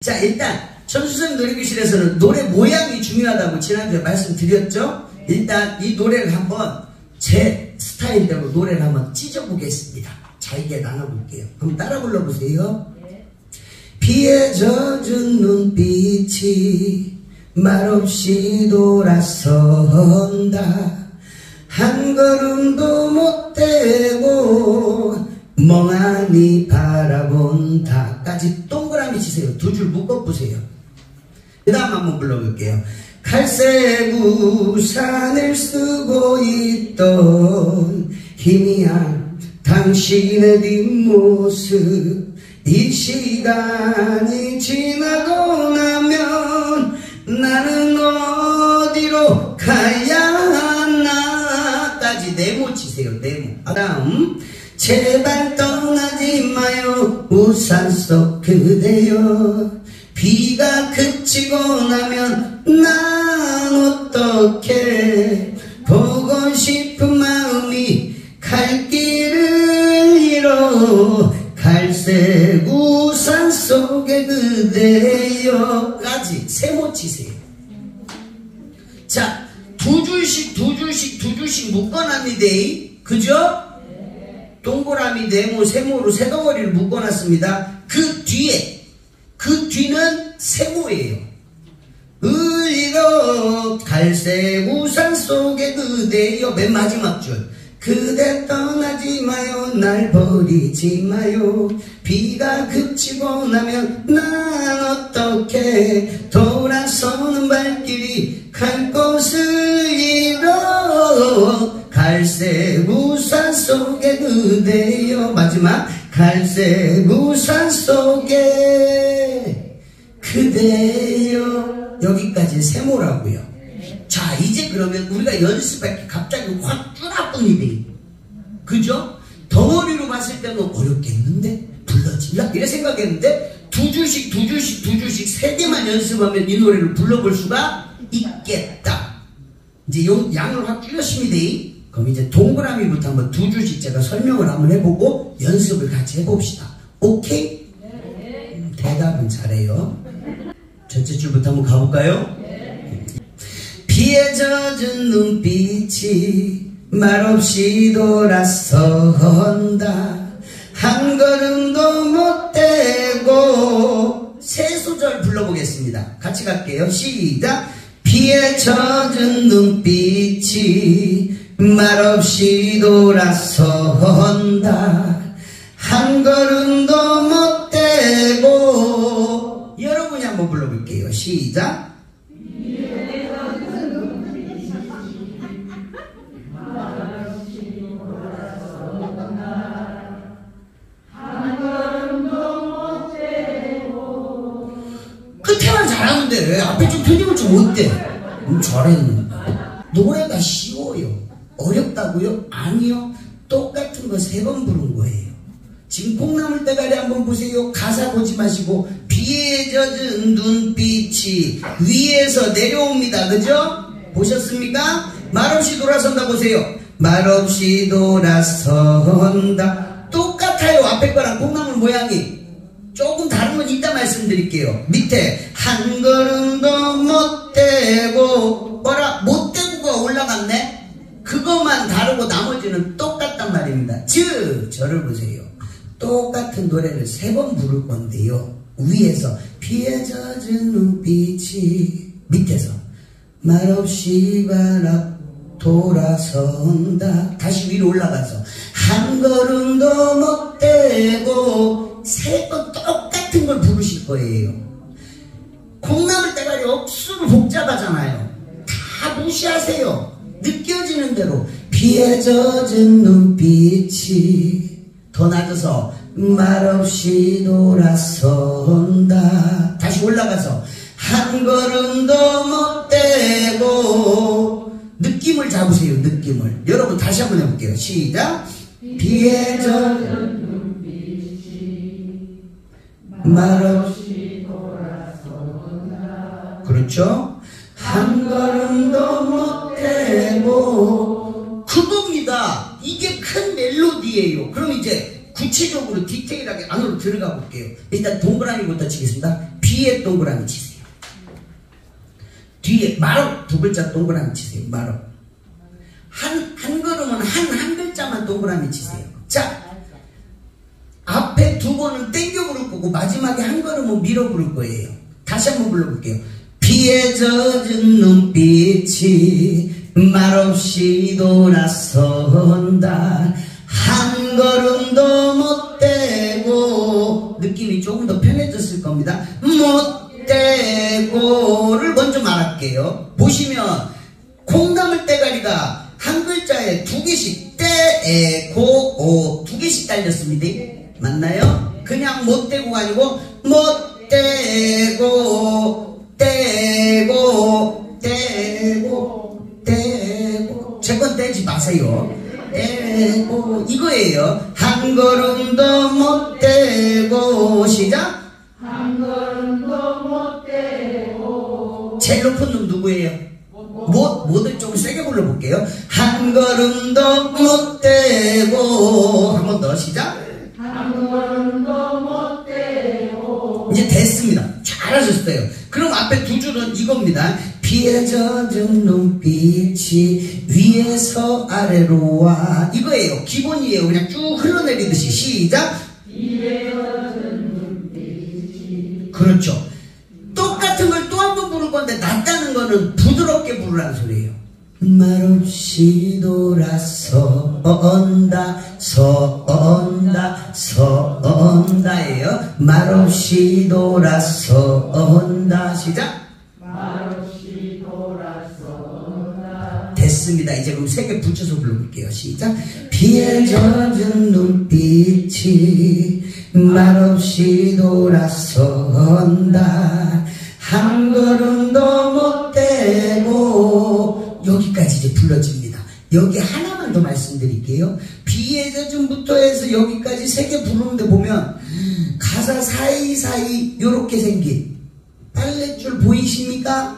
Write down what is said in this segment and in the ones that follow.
자, 일단 천수선 노래교실에서는 노래 모양이 중요하다고 지난주에 말씀드렸죠? 일단 이 노래를 한번 제 스타일대로 노래를 한번 찢어보겠습니다. 잘게 나눠볼게요. 그럼 따라 불러보세요. 비에 젖은 눈빛이 말없이 돌아선다. 한 걸음도 못 떼고 멍하니 바라본다. 까지 동그라미 치세요. 두 줄 묶어보세요. 그 다음 한번 불러볼게요. 갈색 우산을 쓰고 있던 희미한 당신의 뒷모습. 이 시간이 지나고 나면 나는 어디로 가야 하나. 까지 네모 치세요. 네모. 그 다음 제발 떠나지 마요 우산 속 그대여. 비가 그치고 나면 난 어떻게 보고 싶은 마음이 갈 길을 잃어. 갈색 우산 속에 그대여까지 세모 치세요. 자, 두 줄씩 묶어놨니다. 그죠? 동그라미 네모 세모로 세 덩어리를 묶어놨습니다. 그 뒤는 세모예요. 의로 갈색 우산 속에 그대여. 맨 마지막 줄. 그대 떠나지 마요 날 버리지 마요. 비가 그치고 나면 난 어떻게 돌아서는 발길이 갈 곳을 잃어. 갈색 우산 속에 그대여. 마지막 갈색 우산 속에 그대여. 여기까지 세모라고요. 자, 이제 그러면 우리가 연습할 게 갑자기 확 쭈나뿐이네. 그죠? 덩어리로 봤을 때는 어렵겠는데? 불러질라? 이래 생각했는데 두 줄씩 세 개만 연습하면 이 노래를 불러볼 수가 있겠다. 이제 요 양을 확 줄였습니다. 그럼 이제 동그라미부터 한번 두 줄씩 제가 설명을 한번 해보고 연습을 같이 해봅시다. 오케이? 대답은 잘해요. 전체 줄부터 한번 가볼까요? 비에 젖은 눈빛이 말없이 돌아선다. 한 걸음도 못 떼고. 세 소절 불러보겠습니다. 같이 갈게요. 시작. 비에 젖은 눈빛이 말없이 돌아선다. 한 걸음도 못 떼고. 여러분이 한번 불러볼게요. 시작. 끝에만 잘하는데 왜 앞에 좀 틀리면 좀 어때? 잘했는데. 노래가 쉬워요. 어렵다고요? 아니요. 똑같은 거 세 번 부른 거예요. 지금 콩나물 대가리 한번 보세요. 가사 보지 마시고 비에 젖은 눈빛이 위에서 내려옵니다. 그죠? 보셨습니까? 말없이 돌아선다 보세요. 말없이 돌아선다. 똑같아요. 앞에 거랑 콩나물 모양이. 조금 다른 건 이따 말씀드릴게요. 밑에 한 걸음도 못 떼고. 뭐라? 못 떼고가 올라갔네? 그것만 다르고 나머지는 똑같단 말입니다. 즉 저를 보세요. 똑같은 노래를 세 번 부를 건데요. 위에서 비에 젖은 눈빛이, 밑에서 말없이 돌아선다. 다시 위로 올라가서 한 걸음도 못 떼고. 세 번 똑같은 걸 부르실 거예요. 콩나물 대가리 억수로 복잡하잖아요. 다 무시하세요. 느껴지는 대로 비에 젖은 눈빛이. 더 낮아서 말없이 돌아선다. 다시 올라가서 한 걸음도 못 떼고. 느낌을 잡으세요. 느낌을. 여러분 다시 한번 해볼게요. 시작. 비에 젖은 말없이 돌아선다. 그렇죠? 한 걸음도 못 떼고. 그겁니다. 이게 큰 멜로디예요. 그럼 이제 구체적으로 디테일하게 안으로 들어가 볼게요. 일단 동그라미부터 치겠습니다. 뒤에 동그라미 치세요. 뒤에 말업 두 글자 동그라미 치세요. 말업. 한 걸음은 한 글자만 동그라미 치세요. 자, 앞에 두 번은 땡겨 부를 거고 마지막에 한 걸음은 밀어 부를 거예요. 다시 한번 불러볼게요. 비에 젖은 눈빛이 말없이 돌아선다. 한 걸음도 못 떼고, 느낌이 조금 더 편해졌을 겁니다. 못 떼고를 먼저 말할게요. 보시면 콩나물 대가리가 한 글자에 두 개씩 떼고 두 개씩 달렸습니다. 맞나요? 그냥 못 떼고가 아니고 못 떼고 떼고 제 건 떼지 마세요. 떼고 이거예요. 한 걸음도 못 떼고. 시작. 한 걸음도 못 떼고. 제일 높은 놈 누구예요? 못을 좀 세게 불러볼게요. 한 걸음도 못 떼고. 한 번 더. 시작. 한 걸음도 못 떼고. 이제 됐습니다. 잘하셨어요. 그럼 앞에 두 줄은 이겁니다. 비에 젖은 눈빛이 위에서 아래로 와. 이거예요. 기본이에요. 그냥 쭉 흘러내리듯이. 시작. 비에 젖은 눈빛이. 그렇죠. 똑같은 걸 또 한 번 부를 건데 낫다는 거는 부드럽게 부르라는 소리예요. 말없이 돌아선다 선다예요. 말없이 돌아선다. 시작. 말없이 돌아선다. 됐습니다. 이제 그럼 세 개 붙여서 불러볼게요. 시작. 비에 젖은 눈빛이 말없이 돌아선다. 한 걸음도 못 떼고. 여기까지 이제 불러집니다. 여기 하나만 더 말씀드릴게요. 비에 젖은부터 해서 여기까지 세 개 부르는데 보면 가사 사이사이 요렇게 생긴 빨랫줄 보이십니까?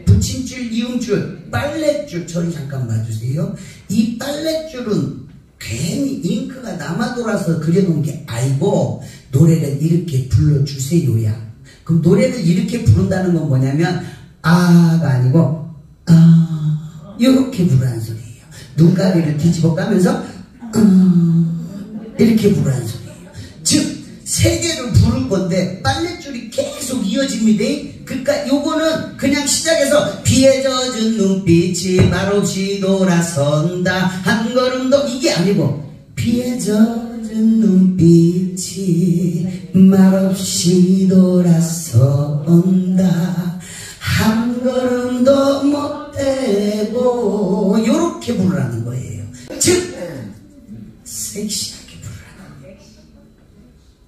붙임줄, 이음줄, 빨랫줄. 저리 잠깐 봐주세요. 이 빨랫줄은 괜히 잉크가 남아 돌아서 그려놓은 게 아니고 노래를 이렇게 불러주세요야. 그럼 노래를 이렇게 부른다는 건 뭐냐면 아가 아니고 이렇게 부르는 소리예요. 눈가리를 뒤집어 까면서 이렇게 부르는 소리예요. 즉 세 개를 부를 건데 빨랫줄이 계속 이어집니다. 그러니까 요거는 그냥 시작해서 비에 젖은 눈빛이 말없이 돌아선다. 한 걸음도 이게 아니고 비에 젖은 눈빛이 말없이 돌아선다. 한 걸음도 못 떼고 요렇게 부르라는 거예요. 즉 섹시하게 부르라는 거예요.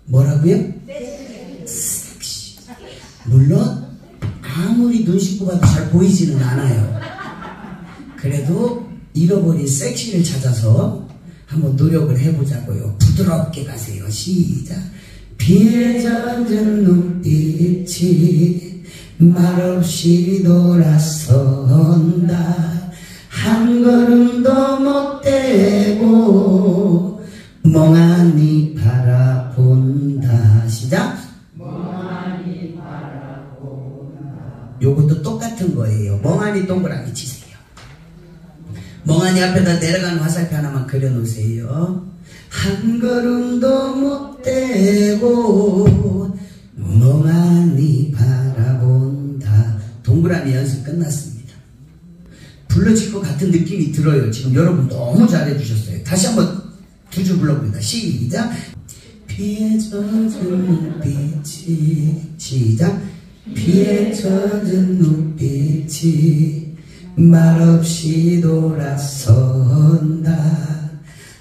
뭐라고요? 섹시. 물론 아무리 눈 씻고 봐도 잘 보이지는 않아요. 그래도 잃어버린 섹시를 찾아서 한번 노력을 해보자고요. 부드럽게 가세요. 시작. 비에 젖은 눈빛이 말없이 돌아선다. 한 걸음도 못 떼고 멍하니 바라본다. 시작. 멍하니 바라본다. 요것도 똑같은 거예요. 멍하니 동그라미 치세요. 멍하니 앞에다 내려가는 화살표 하나만 그려놓으세요. 한 걸음도 못 떼고 멍하니 바라본다. 동그라미 연습 끝났습니다. 불러질 것 같은 느낌이 들어요. 지금 여러분 너무 잘해주셨어요. 다시 한번 두 줄 불러봅니다. 시작. 비에 젖은 눈빛이. 시작. 비에 젖은 눈빛이 말없이 돌아선다.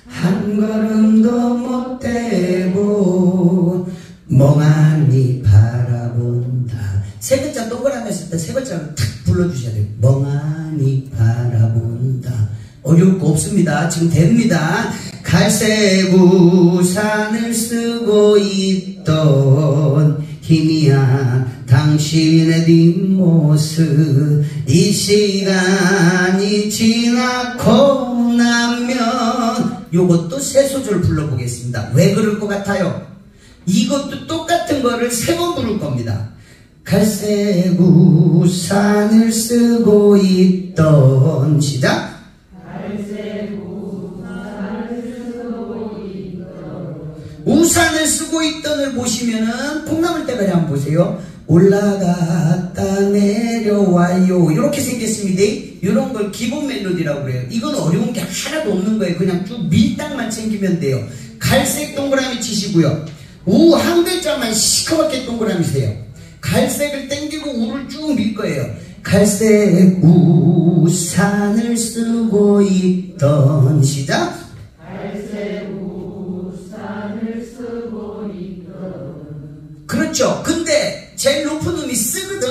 한 걸음도 못 떼고 멍하니 바라본다. 세 글자 동그라미 했을 때 세 글자를 탁 불러주셔야 돼요. 멍하니 바라본다. 어려울 거 없습니다. 지금 됩니다. 갈색 우산을 쓰고 있던 희미한 당신의 뒷모습. 이 시간이 지나고 나면 요것도 세 소절 불러보겠습니다. 왜 그럴 것 같아요? 이것도 똑같은 거를 세 번 부를 겁니다. 갈색 우산을 쓰고 있던 시작. 우산을 쓰고 있던을 보시면은 콩나물대가리 한번 보세요. 올라갔다 내려와요. 이렇게 생겼습니다. 이런 걸 기본 멜로디라고 그래요. 이건 어려운 게 하나도 없는 거예요. 그냥 쭉 밀당만 챙기면 돼요. 갈색 동그라미 치시고요. 우 한 글자만 시커멓게 동그라미 세요. 갈색을 땡기고 우를 쭉 밀 거예요. 갈색 우산을 쓰고 있던 시작. 그렇죠. 근데 제일 높은 음이 쓰거든.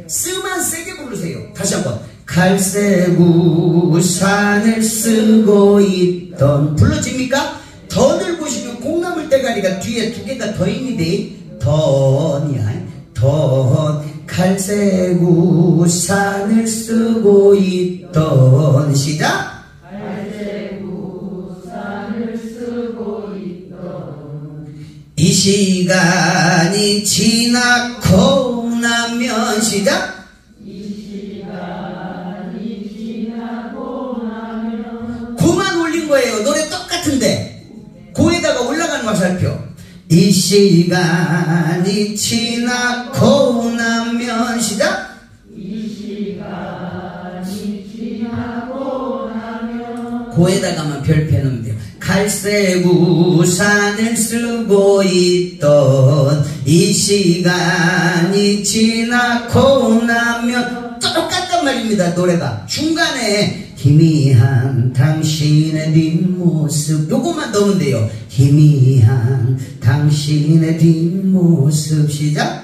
쓰만 세게 부르세요. 다시 한번. 갈색 우산을 쓰고 있던. 불러집니까? 던을 보시면 콩나물 대가리가 뒤에 두 개가 더 있는데 던이야. 던. 갈색 우산을 쓰고 있던. 시작. 이 시간이 지나고 나면 시작. 고만 올린 거예요. 노래 똑같은데 고에다가 올라가는 화살표. 이 시간이 지나고 나면 시작. 고에다가만 별표 넣으면 돼요. 갈색 우산을 쓰고 있던 이 시간이 지나고 나면 똑같단 말입니다. 노래가 중간에 희미한 당신의 뒷모습 요것만 넣으면 돼요. 희미한 당신의 뒷모습 시작.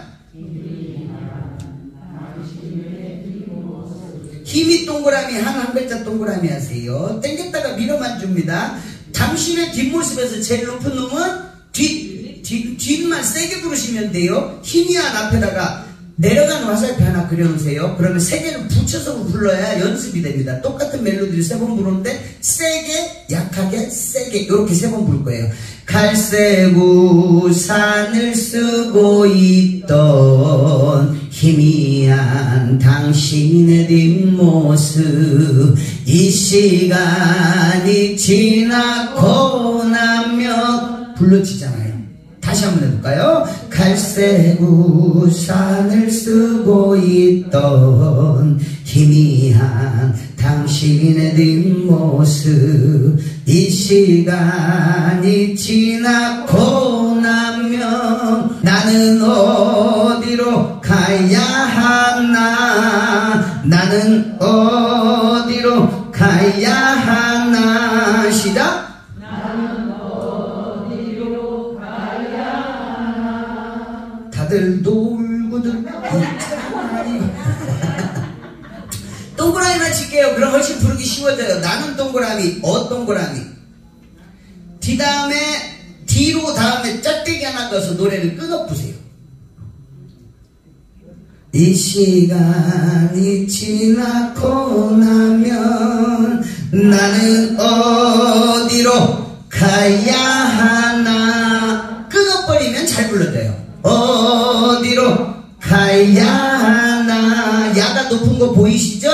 힘이 동그라미 한 글자 동그라미 하세요. 땡겼다가 밀어만 줍니다. 당신의 뒷모습에서 제일 높은 놈은 뒷만 세게 부르시면 돼요. 희미한 앞에다가 내려가는 화살표 하나 그려놓으세요. 그러면 세 개를 붙여서 불러야 연습이 됩니다. 똑같은 멜로디를 세 번 부르는데 세게, 약하게, 세게 이렇게 세 번 부를 거예요. 갈색 우산을 쓰고 있던 희미한 당신의 뒷모습 이 시간이 지나고 나면 불러지잖아요. 다시 한번 해볼까요? 갈색 우산을 쓰고 있던 희미한 당신의 뒷모습 이 시간이 지나고 나면 나는 어디로 가야 하나 나는 어디로 가야 하나 시작. 다들 놀고들 있잖아요. 동그라미만 칠게요. 그럼 훨씬 부르기 쉬워져요. 나는 동그라미, 동그라미. 뒤 다음에 뒤로 다음에 짝대기 하나 넣어서 노래를 끊어보세요. 이 시간이 지나고 나면 나는 어디로 가야 하나 끊어버리면 잘 불러져요. 어디로 가야 하나 야가 높은 거 보이시죠?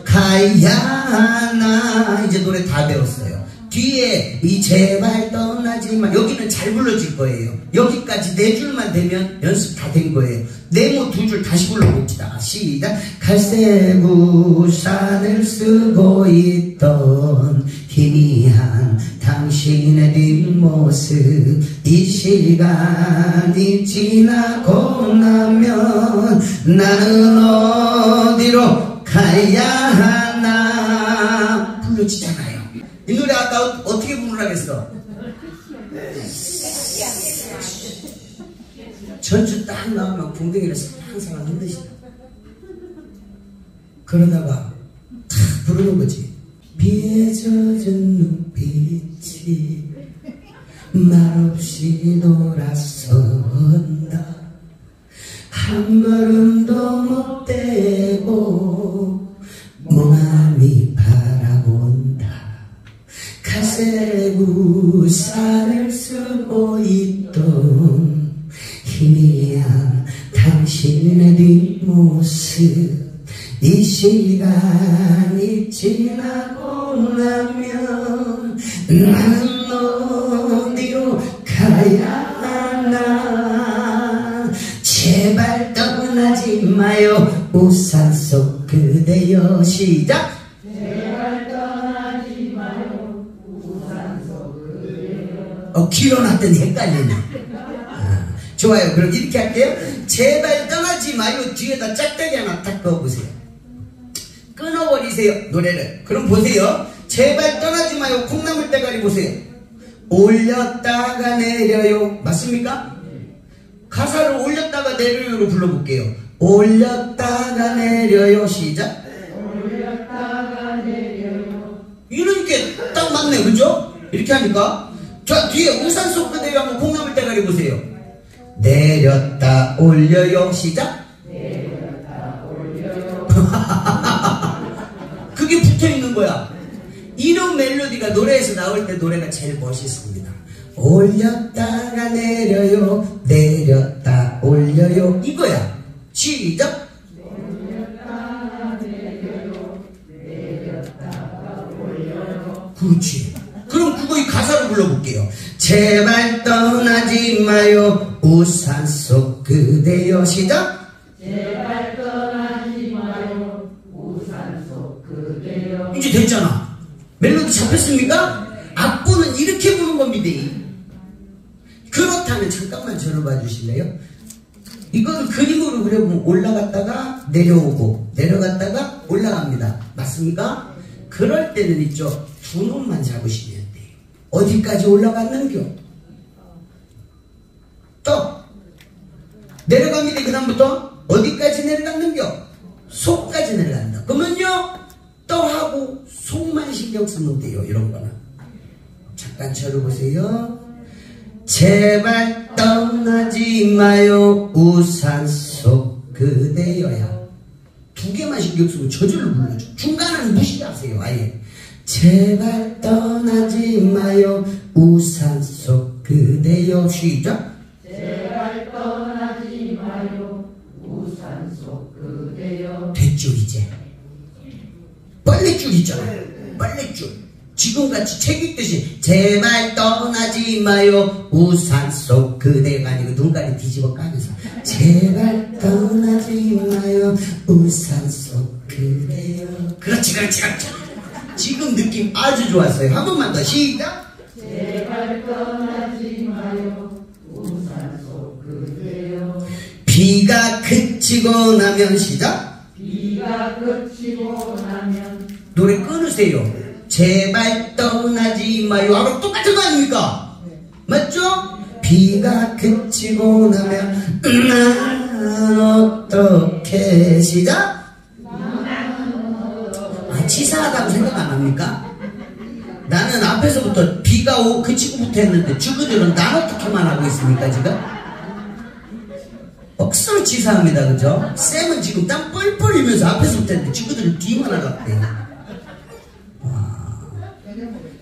가야 하나 이제 노래 다 배웠어요. 뒤에 이 제발 떠나지만 여기는 잘 불러질 거예요. 여기까지 네 줄만 되면 연습 다 된 거예요. 네모 두 줄 다시 불러봅시다. 시작. 갈색 우산을 쓰고 있던 희미한 당신의 뒷모습 이 시간이 지나고 나면 나는 어디로 가야 하나 불러지잖아요. 이 노래 아까 어떻게 부르라고 했어? 전주 딱 나오면 궁뎅이를 살랑살랑 흔드시다. 그러다가 탁 부르는 거지. 비에 젖은 눈빛이 말없이 돌아선다. 한 걸음도 못 떼고 멍하니 바라본다. 갈색 우산을 쓰고 있던 희미한 당신의 모습 이 시간이 지나고 나면 나는 어디로 가야 하나. 제발 떠나지 마요 우산 속 그대여. 시작. 제발 떠나지 마요 우산 속 그대여. 길어놨더니 헷갈리네. 좋아요. 그럼 이렇게 할게요. 제발 떠나지 마요 뒤에다 짝대기 하나 딱 그어보세요. 끊어버리세요 노래를. 그럼 보세요. 제발 떠나지 마요 콩나물 대가리 보세요. 올렸다가 내려요. 맞습니까? 가사를 올렸다가 내려요로 불러볼게요. 올렸다가 내려요. 시작. 올렸다가 내려요. 이렇게 딱 맞네. 그죠? 이렇게 하니까. 자, 뒤에 우산 속 그대로 한번 콩나물 대가리 보세요. 내렸다 올려요. 시작. 내렸다 올려요. 그게 붙어있는 거야. 이런 멜로디가 노래에서 나올 때 노래가 제일 멋있습니다. 올렸다가 내려요 내렸다 올려요 이거야. 시작. 올렸다가 내려요 내렸다가 올려요. 그렇지. 그럼 그거 이 가사로 불러볼게요. 제발 떠나지 마요 우산 속 그대여. 시작. 제발 떠나지 마요 우산 속 그대여. 이제 됐잖아. 멜로디 잡혔습니까? 앞부는 이렇게 부는 겁니다. 그렇다면 잠깐만 저를 봐주실래요? 이거는 그림으로 그려보면 올라갔다가 내려오고 내려갔다가 올라갑니다. 맞습니까? 그럴 때는 있죠. 두 놈만 잡으시면 돼요. 어디까지 올라갔는겨? 또 내려갑니다. 그 다음부터 어디까지 내려갔는겨? 속까지 내려간다. 그러면요 또 하고 속만 신경 쓰면 돼요. 이런 거는. 잠깐 저를 보세요. 제발 떠나지 마요 우산 속 그대여야. 두 개만 신경 쓰고 저절로 불러줘. 중간은 무시하세요. 아예. 제발 떠나지 마요 우산 속 그대여. 시작. 제발 떠나지 마요 우산 속 그대여. 됐죠 이제. 빨래줄 있잖아요. 빨래줄. 지금같이 책 읽듯이 제발 떠나지 마요 우산 속 그대가 아니고 눈가리 뒤집어 까면서 제발 떠나지 마요 우산 속 그대요. 그렇지 그렇지 그렇지. 지금 느낌 아주 좋았어요. 한 번만 더. 시작. 제발 떠나지 마요 우산 속 그대요. 비가 그치고 나면. 시작. 비가 그치고 나면. 노래 끊으세요. 제발 떠나지 마요 하고 똑같은 거 아닙니까? 맞죠? 비가 그치고 나면 난 어떻게. 시작. 치사하다고 생각 안 합니까? 나는 앞에서부터 비가 그치고부터 했는데 주부들은 난 어떻게만 하고 있습니까 지금? 억수로 치사합니다. 그죠? 쌤은 지금 땀 뻘뻘 흘리면서 앞에서부터 했는데 주부들은 뒤만 하겠대요.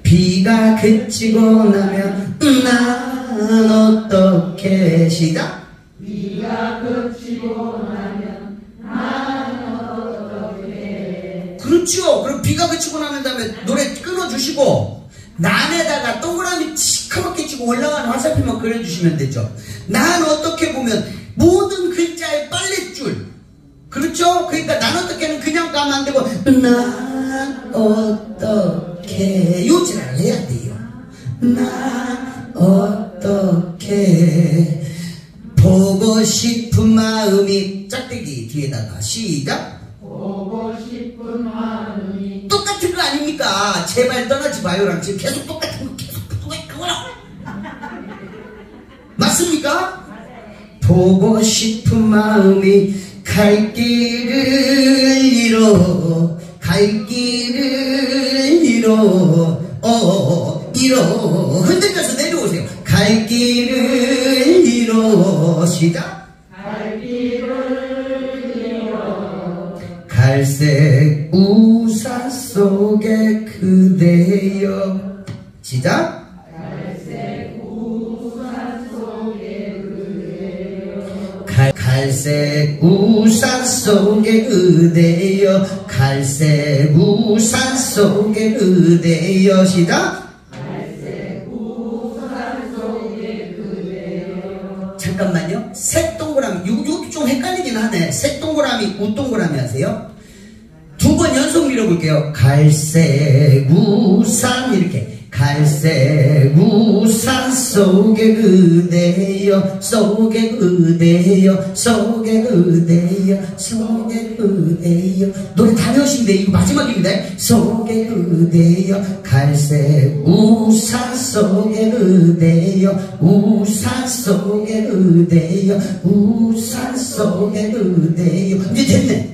비가 그치고 나면 난 어떻게. 시작. 비가 그치고 나면 난 어떻게. 그렇죠. 그럼 비가 그치고 나면 다음에 노래 끊어주시고 난에다가 동그라미 시커멓게 치고 올라가는 화살표만 그려주시면 되죠. 난 어떻게 보면 모든 글자의 빨랫줄. 그렇죠? 그러니까 난 어떻게는 그냥 가면 안 되고 난 어떻게 요지를 해야 돼요. 난 어떻게 보고 싶은 마음이 짝대기 뒤에다가. 시작. 보고 싶은 마음이. 똑같은 거 아닙니까? 제발 떠나지 마요랑 지금 계속 똑같은 거 계속 그거랑 맞습니까? 보고 싶은 마음이 갈 길을 잃어 갈 길을 잃어 흔들면서 내려오세요. 갈 길을 잃어. 시작. 갈 길을 잃어 갈색 우산 속에 그대여. 시작. 갈색 갈색 우산 속에 그대여 갈색 우산 속에 그대여 시작 잠깐만요. 색동그라미 이것도 좀 헷갈리긴 하네. 색동그라미 웃동그라미 하세요. 두 번 연속 밀어볼게요. 갈색 우산 이렇게 갈색 우산 속에 그대여 속에 그대여 속에 그대여 속에 그대여 노래 다 외우시면 돼. 이거 마지막입니다. 속에 그대여 갈색 우산 속에 그대여 우산 속에 그대여 우산 속에 그대여 이제 됐네.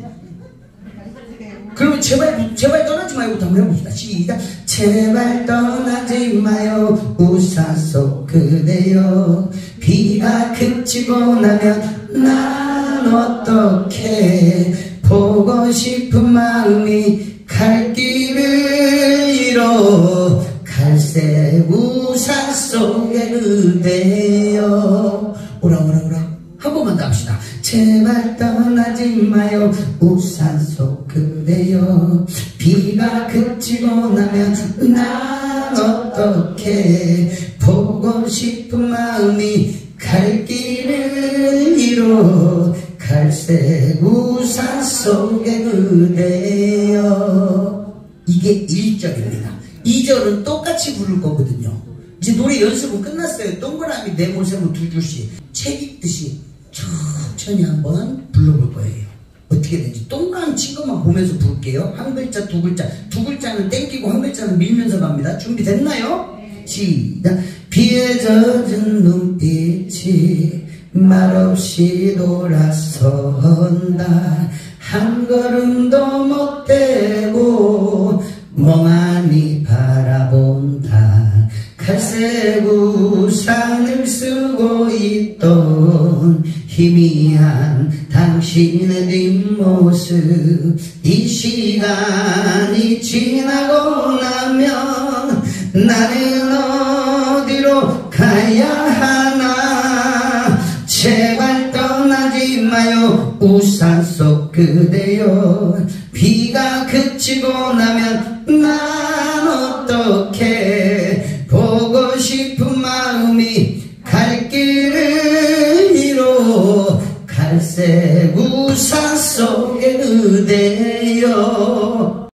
그러면 제발 떠나지 말고 한번 해봅시다. 시작. 제발 떠나지 마요 우산 속 그대여 비가 그치고 나면 난 어떻게 보고 싶은 마음이 갈 길을 잃어 갈색 우산 속에 그대여 오라 한 번만 더 합시다. 제발 떠나지 마요 우산 속 그대여 비가 그치고 나면 난 어떻게 보고 싶은 마음이 갈 길을 잃어 갈색 우산 속에 그대여 이게 1절입니다. 2절은 똑같이 부를 거거든요. 이제 노래 연습은 끝났어요. 동그라미 네모세모 두 줄씩 책 읽듯이 천천히 한번 불러볼 거예요. 어떻게 되는지 동그라미 친 것만 보면서 부를게요. 한 글자 두 글자는 땡기고 한 글자는 밀면서 갑니다. 준비됐나요? 시작. 비에 젖은 눈빛이 말없이 돌아선다 한 걸음도 못 떼고 멍하니 바라본다 갈색 우산을 쓰고 있던 희미한 당신의 뒷모습 이 시간이 지나고 나면 나는 어디로 가야 하나 제발 떠나지 마요 우산 속 그대여 비가 그치고 나면 난 어떻게 보고 싶은 마음이 갈 길을 잃어 갈색 우산 속에 그대